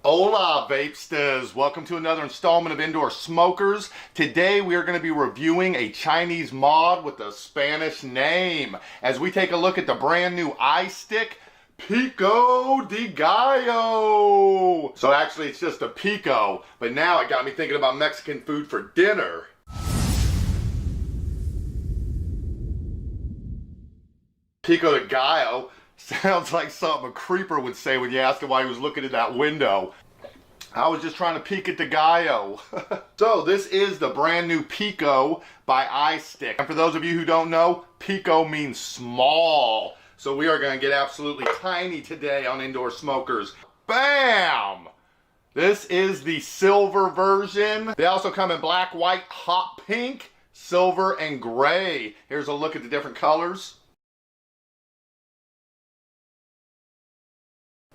Hola Vapesters, welcome to another installment of Indoor Smokers. Today we are going to be reviewing a Chinese mod with a Spanish name as we take a look at the brand new Istick Pico de Gallo. So actually it's just a Pico, but now it got me thinking about Mexican food for dinner. Pico de Gallo sounds like something a creeper would say when you asked him why he was looking at that window. I was just trying to peek at the Gallo. So this is the brand new Pico by Istick. And for those of you who don't know, Pico means small. So we are going to get absolutely tiny today on Indoor Smokers. Bam! This is the silver version. They also come in black, white, hot pink, silver, and gray. Here's a look at the different colors.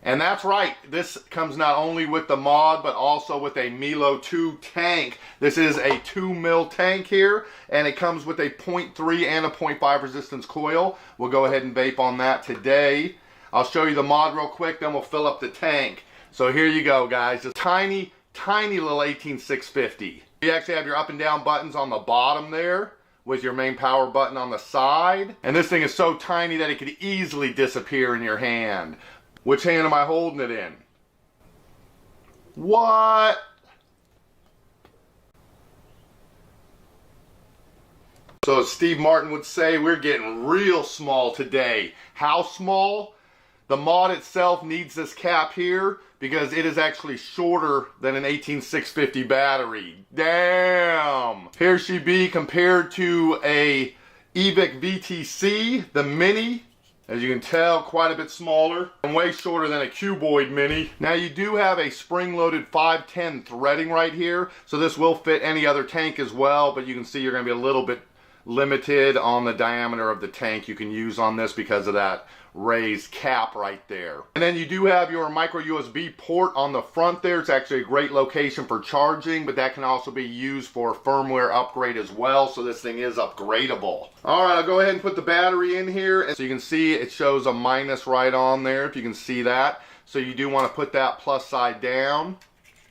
And that's right, this comes not only with the mod, but also with a Milo 2 tank. This is a 2 mil tank here, and it comes with a 0.3 and a 0.5 resistance coil. We'll go ahead and vape on that today. I'll show you the mod real quick, then we'll fill up the tank. So here you go, guys. Just tiny, tiny little 18650. You actually have your up and down buttons on the bottom there, with your main power button on the side. And this thing is so tiny that it could easily disappear in your hand. Which hand am I holding it in? What? So as Steve Martin would say, we're getting real small today. How small? The mod itself needs this cap here because it is actually shorter than an 18650 battery. Damn! Here she be compared to a Evic VTC, the Mini. As you can tell, quite a bit smaller and way shorter than a cuboid Mini. Now you do have a spring-loaded 510 threading right here, so this will fit any other tank as well, but you can see you're going to be a little bit limited on the diameter of the tank you can use on this because of that raised cap right there. And then you do have your micro USB port on the front there. It's actually a great location for charging, but that can also be used for firmware upgrade as well, so this thing is upgradable. Alright, I'll go ahead and put the battery in here, and so you can see it shows a minus right on there, if you can see that. So you do want to put that plus side down,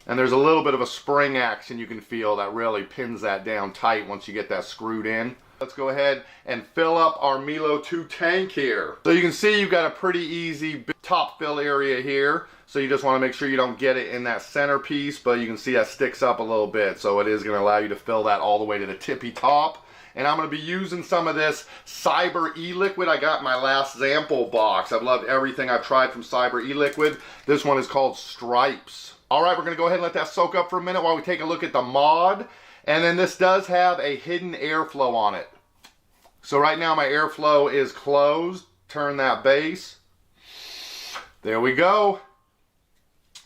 and there's a little bit of a spring action you can feel that really pins that down tight once you get that screwed in. Let's go ahead and fill up our Milo 2 tank here. So you can see you've got a pretty easy top fill area here. So you just want to make sure you don't get it in that centerpiece, but you can see that sticks up a little bit. So it is going to allow you to fill that all the way to the tippy top. And I'm going to be using some of this Cyber E-Liquid I got in my last sample box. I've loved everything I've tried from Cyber E-Liquid. This one is called Stripes. Alright, we're going to go ahead and let that soak up for a minute while we take a look at the mod. And then this does have a hidden airflow on it. So right now my airflow is closed. Turn that base. There we go.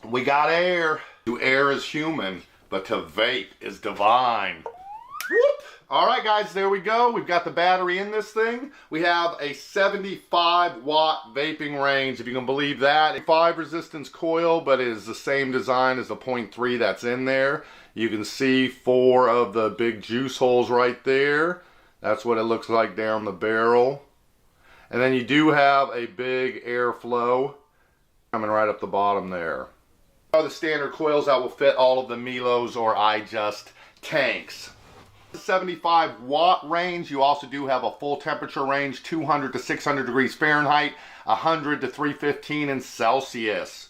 We got air. To air is human, but to vape is divine. Whoop! Alright guys, there we go. We've got the battery in this thing. We have a 75 watt vaping range, if you can believe that. A 5 resistance coil, but it is the same design as the 0.3 that's in there. You can see 4 of the big juice holes right there. That's what it looks like down the barrel. And then you do have a big airflow coming right up the bottom there. The standard coils that will fit all of the Milos or iJust tanks. 75 watt range. You also do have a full temperature range, 200 to 600 degrees Fahrenheit, 100 to 315 in Celsius.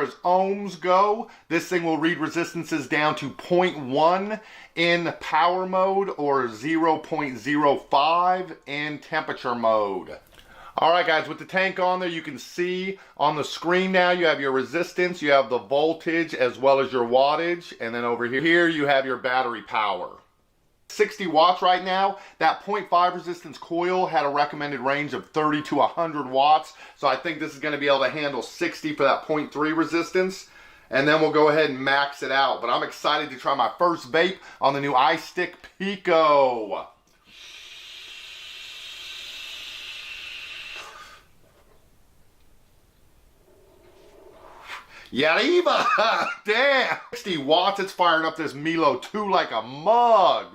As ohms go, this thing will read resistances down to 0.1 in power mode or 0.05 in temperature mode. Alright guys, with the tank on there, you can see on the screen now you have your resistance, you have the voltage as well as your wattage, and then over here you have your battery power. 60 watts right now. That 0.5 resistance coil had a recommended range of 30 to 100 watts. So I think this is going to be able to handle 60 for that 0.3 resistance. And then we'll go ahead and max it out. But I'm excited to try my first vape on the new Istick Pico. Yariba! Damn! 60 watts. It's firing up this Milo 2 like a mug.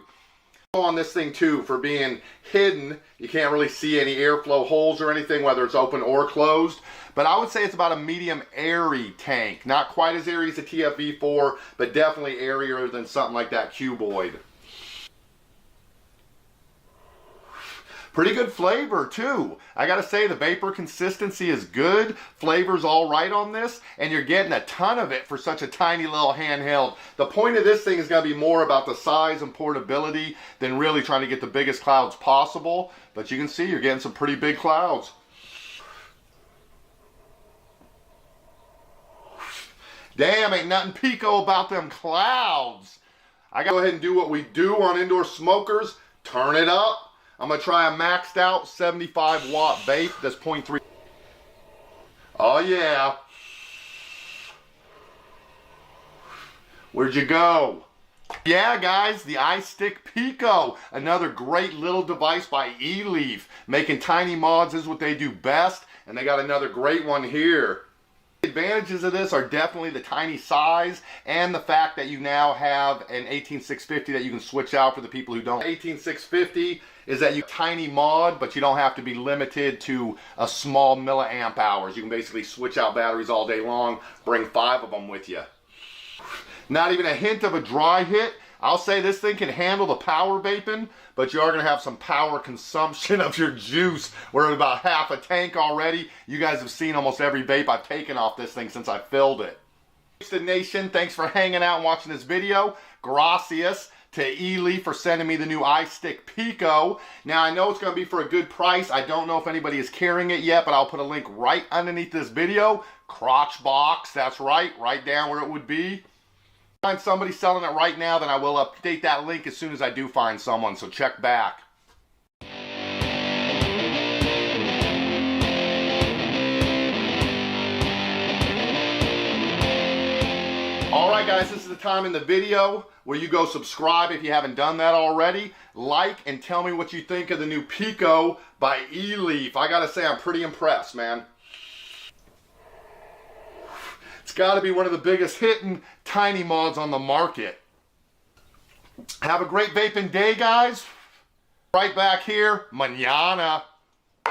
On this thing too, for being hidden, you can't really see any airflow holes or anything, whether it's open or closed. But I would say it's about a medium airy tank. Not quite as airy as the TFV4, but definitely airier than something like that cuboid. Pretty good flavor too. I gotta say the vapor consistency is good. Flavor's all right on this, and you're getting a ton of it for such a tiny little handheld. The point of this thing is gonna be more about the size and portability than really trying to get the biggest clouds possible. But you can see you're getting some pretty big clouds. Damn, ain't nothing Pico about them clouds. I gotta go ahead and do what we do on indoor smokers. Turn it up. I'm going to try a maxed out 75 watt vape that's 0.3. Oh yeah. Where'd you go? Yeah guys, the Istick Pico. Another great little device by eLeaf. Making tiny mods is what they do best. And they got another great one here. The advantages of this are definitely the tiny size and the fact that you now have an 18650 that you can switch out for the people who don't. 18650 is that you tiny mod, but you don't have to be limited to a small milliamp hours. You can basically switch out batteries all day long, bring 5 of them with you. Not even a hint of a dry hit. I'll say this thing can handle the power vaping, but you are going to have some power consumption of your juice. We're at about half a tank already. You guys have seen almost every vape I've taken off this thing since I filled it. Istick Nation, thanks for hanging out and watching this video. Gracias to eLeaf for sending me the new Istick Pico. Now I know it's going to be for a good price. I don't know if anybody is carrying it yet, but I'll put a link right underneath this video. Crotch box, that's right down where it would be. Find somebody selling it right now, then I will update that link as soon as I do find someone, so check back. Alright guys, this is the time in the video where you go subscribe if you haven't done that already. Like and tell me what you think of the new Pico by eLeaf. I gotta say I'm pretty impressed, man. It's got to be one of the biggest hitting tiny mods on the market. Have a great vaping day, guys. Right back here, mañana.